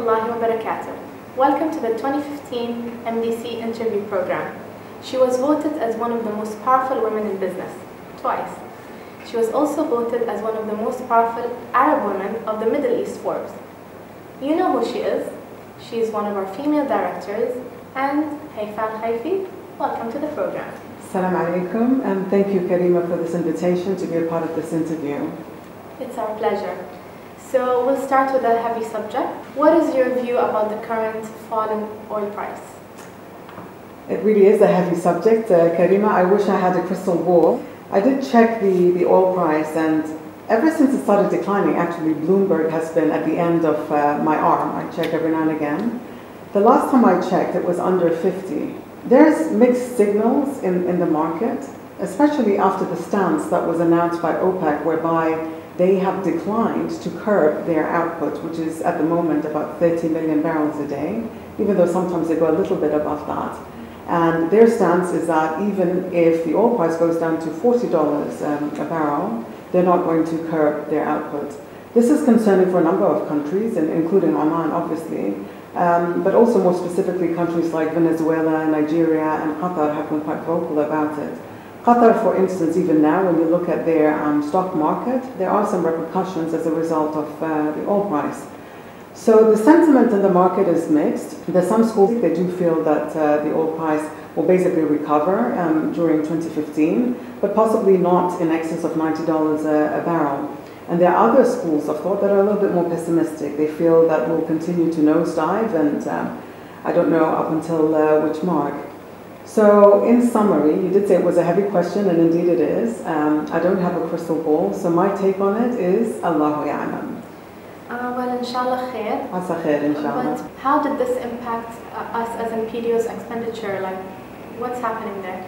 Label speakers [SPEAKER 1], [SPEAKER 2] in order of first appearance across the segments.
[SPEAKER 1] rahmatullahi wa barakatuh. Welcome to the 2015 MDC interview program. She was voted as one of the most powerful women in business, twice. She was also voted as one of the most powerful Arab women of the Middle East Forbes. You know who she is. She is one of our female directors, and Haifa Al Khaifi, welcome to the program.
[SPEAKER 2] Assalamu alaikum, and thank you, Karima, for this invitation to be a part of this interview.
[SPEAKER 1] It's our pleasure. So we'll start with a heavy subject. What is your view about the current fall in oil price?
[SPEAKER 2] It really is a heavy subject, Karima. I wish I had a crystal ball. I did check the oil price, and ever since it started declining, actually Bloomberg has been at the end of my arm. I check every now and again. The last time I checked, it was under 50. There's mixed signals in the market, especially after the stance that was announced by OPEC, whereby they have declined to curb their output, which is at the moment about 30 million barrels a day, even though sometimes they go a little bit above that. And their stance is that even if the oil price goes down to $40 a barrel, they're not going to curb their output. This is concerning for a number of countries, including Oman, obviously, but also more specifically countries like Venezuela, Nigeria, and Qatar have been quite vocal about it. Qatar, for instance, even now, when you look at their stock market, there are some repercussions as a result of the oil price. So the sentiment in the market is mixed. There's some schools, they do feel that the oil price will basically recover during 2015, but possibly not in excess of $90 a barrel. And there are other schools of thought that are a little bit more pessimistic. They feel that we'll continue to nosedive, and I don't know up until which mark. So in summary, you did say it was a heavy question, and indeed it is. I don't have a crystal ball, so my take on it is Allahu Ya'lam.
[SPEAKER 1] Well, inshallah khair.
[SPEAKER 2] Asa khair, inshallah.
[SPEAKER 1] But how did this impact us as in PDO's expenditure? Like, what's happening there?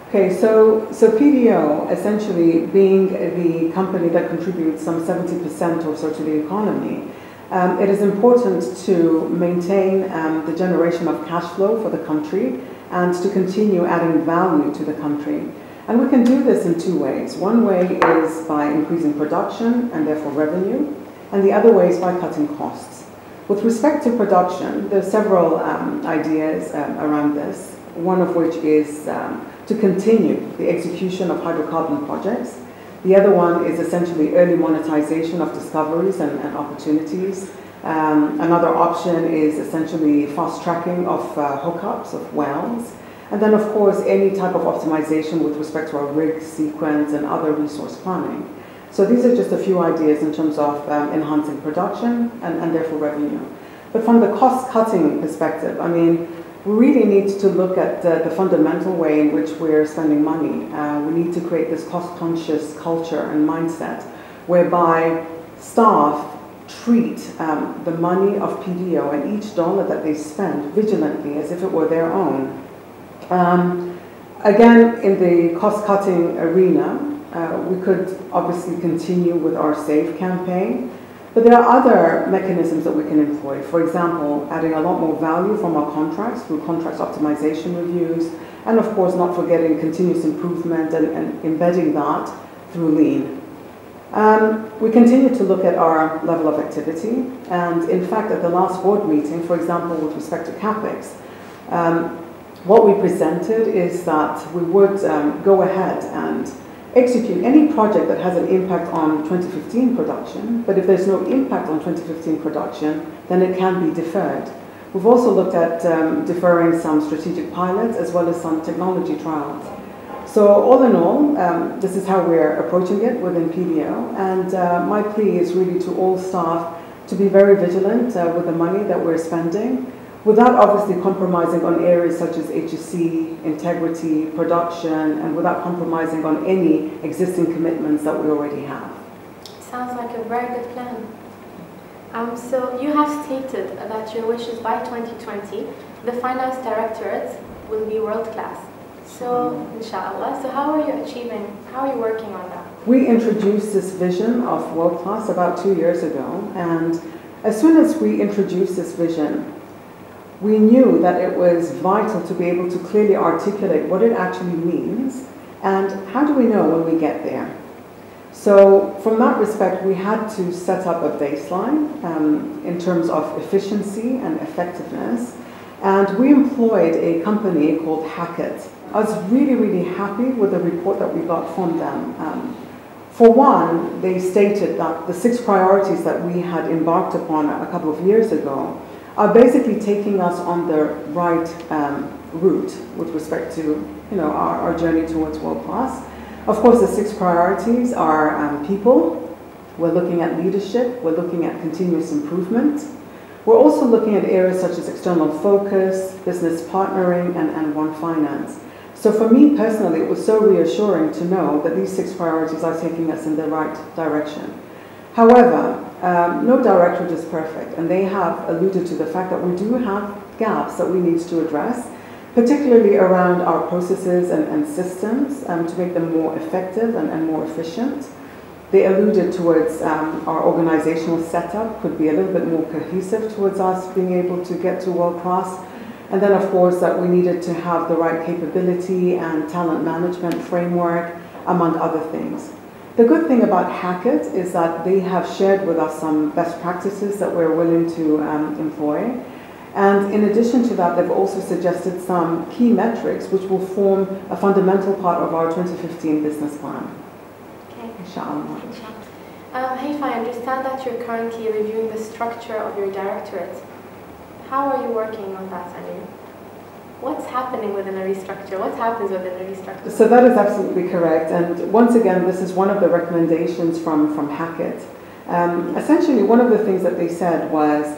[SPEAKER 2] Okay, so PDO, essentially being the company that contributes some 70% or so to the economy, it is important to maintain the generation of cash flow for the country and to continue adding value to the country. And we can do this in two ways. One way is by increasing production and therefore revenue, and the other way is by cutting costs. With respect to production, there are several ideas around this, one of which is to continue the execution of hydrocarbon projects. The other one is essentially early monetization of discoveries and opportunities. Another option is essentially fast tracking of hookups of wells. And then, of course, any type of optimization with respect to our rig sequence and other resource planning. So these are just a few ideas in terms of enhancing production and therefore revenue. But from the cost-cutting perspective, I mean, we really need to look at the fundamental way in which we're spending money. We need to create this cost-conscious culture and mindset whereby staff treat the money of PDO and each dollar that they spend vigilantly as if it were their own. Again, in the cost-cutting arena, we could obviously continue with our SAFE campaign, but there are other mechanisms that we can employ. For example, adding a lot more value from our contracts through contracts optimization reviews, and of course not forgetting continuous improvement and embedding that through lean. We continue to look at our level of activity, and in fact at the last board meeting, for example with respect to CapEx, what we presented is that we would go ahead and execute any project that has an impact on 2015 production, but if there's no impact on 2015 production, then it can be deferred. We've also looked at deferring some strategic pilots as well as some technology trials. So all in all, this is how we're approaching it within PDO, and my plea is really to all staff to be very vigilant with the money that we're spending, without obviously compromising on areas such as HSE, integrity, production, and without compromising on any existing commitments that we already have.
[SPEAKER 1] Sounds like a very good plan. So you have stated that your wish is by 2020, the finance directorate will be world-class. So, inshallah, so how are you working on that?
[SPEAKER 2] We introduced this vision of world-class about 2 years ago, and as soon as we introduced this vision, we knew that it was vital to be able to clearly articulate what it actually means and how do we know when we get there. So from that respect, we had to set up a baseline in terms of efficiency and effectiveness. And we employed a company called Hackett. I was really, really happy with the report that we got from them. For one, they stated that the 6 priorities that we had embarked upon a couple of years ago are basically taking us on the right route with respect to our journey towards world class. Of course, the 6 priorities are people. We're looking at leadership. We're looking at continuous improvement. We're also looking at areas such as external focus, business partnering, and One Finance. So for me personally, it was so reassuring to know that these 6 priorities are taking us in the right direction. However, no directorate is perfect, and they have alluded to the fact that we do have gaps that we need to address, particularly around our processes and systems to make them more effective and more efficient. They alluded towards our organizational setup could be a little bit more cohesive towards us being able to get to world class. And then, of course, that we needed to have the right capability and talent management framework, among other things. The good thing about Hackett is that they have shared with us some best practices that we're willing to employ. And in addition to that, they've also suggested some key metrics which will form a fundamental part of our 2015 business plan.
[SPEAKER 1] Okay.
[SPEAKER 2] Inshallah.
[SPEAKER 1] Haifa, I understand that you're currently reviewing the structure of your directorate. How are you working on that, Amir? What's happening within a restructure? What happens within a restructure?
[SPEAKER 2] So that is absolutely correct. And once again, this is one of the recommendations from Hackett. Essentially, one of the things that they said was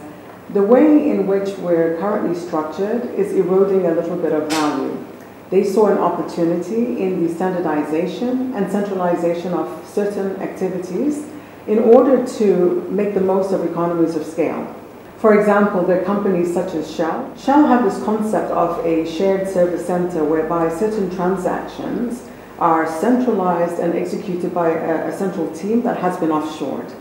[SPEAKER 2] the way in which we're currently structured is eroding a little bit of value. They saw an opportunity in the standardization and centralization of certain activities in order to make the most of economies of scale. For example, there are companies such as Shell. Shell have this concept of a shared service center whereby certain transactions are centralized and executed by a central team that has been offshored.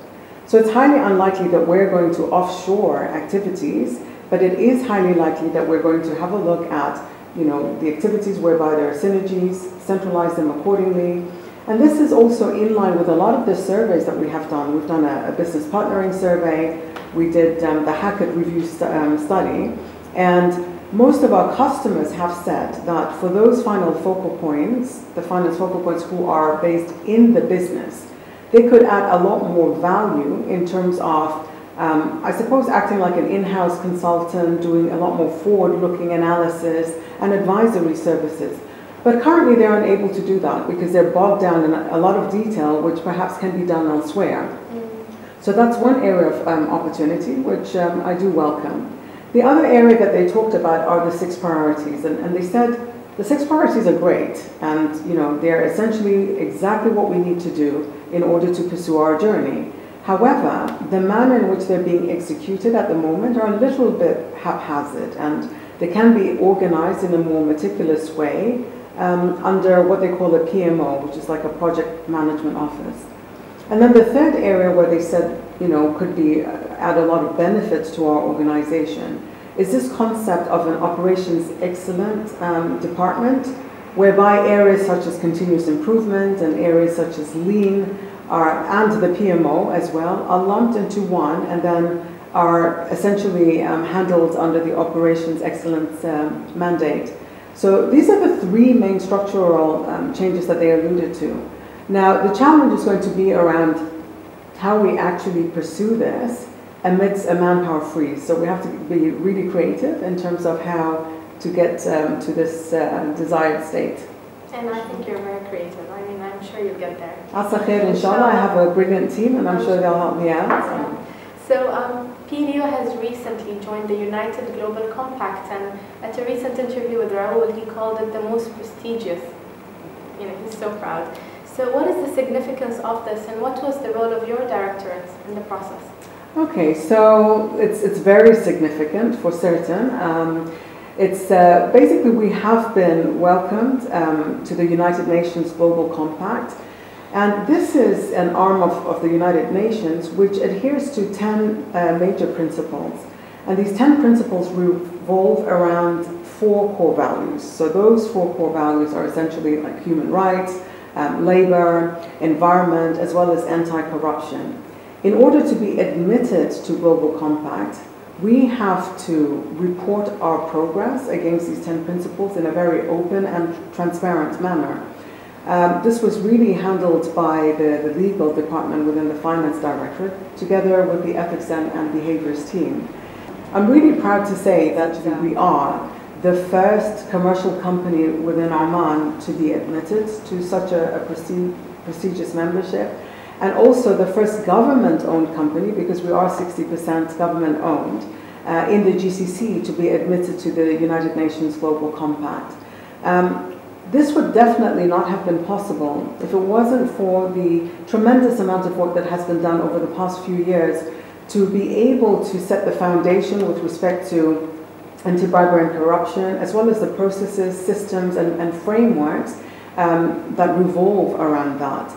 [SPEAKER 2] So it's highly unlikely that we're going to offshore activities, but it is highly likely that we're going to have a look at the activities whereby there are synergies, centralize them accordingly. And this is also in line with a lot of the surveys that we have done. We've done a business partnering survey. We did the Hackett review study, and most of our customers have said that for those final focal points, the finance focal points who are based in the business, they could add a lot more value in terms of, I suppose, acting like an in-house consultant, doing a lot more forward-looking analysis and advisory services. But currently they're unable to do that because they're bogged down in a lot of detail which perhaps can be done elsewhere. So that's one area of opportunity, which I do welcome. The other area that they talked about are the 6 priorities, and they said the 6 priorities are great, and they're essentially exactly what we need to do in order to pursue our journey. However, the manner in which they're being executed at the moment are a little bit haphazard, and they can be organized in a more meticulous way under what they call a PMO, which is like a project management office. And then the third area where they said, could be add a lot of benefits to our organization is this concept of an operations excellence department, whereby areas such as continuous improvement and areas such as lean and the PMO as well are lumped into one and then are essentially handled under the operations excellence mandate. So these are the 3 main structural changes that they alluded to. Now, the challenge is going to be around how we actually pursue this amidst a manpower freeze. So we have to be really creative in terms of how to get to this desired state.
[SPEAKER 1] And I think you're very creative. I mean, I'm sure you'll get there.
[SPEAKER 2] Asa khair, inshallah. I have a brilliant team and I'm sure they'll help me out.
[SPEAKER 1] So PDO has recently joined the United Global Compact, and at a recent interview with Raoul, he called it the most prestigious. He's so proud. So what is the significance of this, and what was the role of your directorate in the process? Okay,
[SPEAKER 2] so it's very significant for certain. It's basically we have been welcomed to the United Nations Global Compact, and this is an arm of the United Nations which adheres to 10 major principles. And these 10 principles revolve around 4 core values. So those 4 core values are essentially like human rights, labor, environment, as well as anti-corruption. In order to be admitted to Global Compact, we have to report our progress against these 10 principles in a very open and transparent manner. This was really handled by the legal department within the finance directorate, together with the ethics and behaviors team. I'm really proud to say that we are the first commercial company within Oman to be admitted to such a prestigious membership, and also the first government-owned company, because we are 60% government-owned, in the GCC to be admitted to the United Nations Global Compact. This would definitely not have been possible if it wasn't for the tremendous amount of work that has been done over the past few years to be able to set the foundation with respect to anti-bribery and corruption, as well as the processes, systems, and frameworks that revolve around that.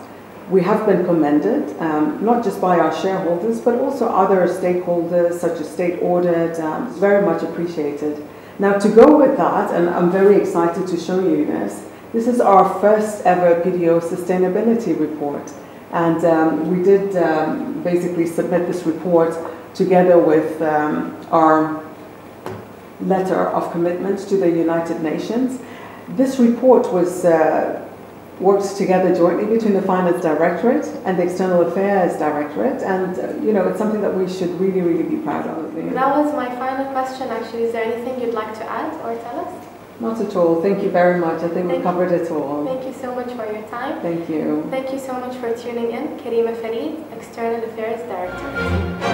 [SPEAKER 2] We have been commended, not just by our shareholders, but also other stakeholders, such as state audit. It's very much appreciated. Now, to go with that, and I'm very excited to show you this, this is our first ever PDO sustainability report. And we did basically submit this report together with our letter of commitment to the United Nations. This report was worked together jointly between the Finance Directorate and the External Affairs Directorate, and it's something that we should really, really be proud of.
[SPEAKER 1] That was my final question, actually. Is there anything you'd like to add or tell us?
[SPEAKER 2] Not at all. Thank you very much. I think we covered it all.
[SPEAKER 1] Thank you so much for your time.
[SPEAKER 2] Thank you.
[SPEAKER 1] Thank you so much for tuning in. Karima Farid, External Affairs Director.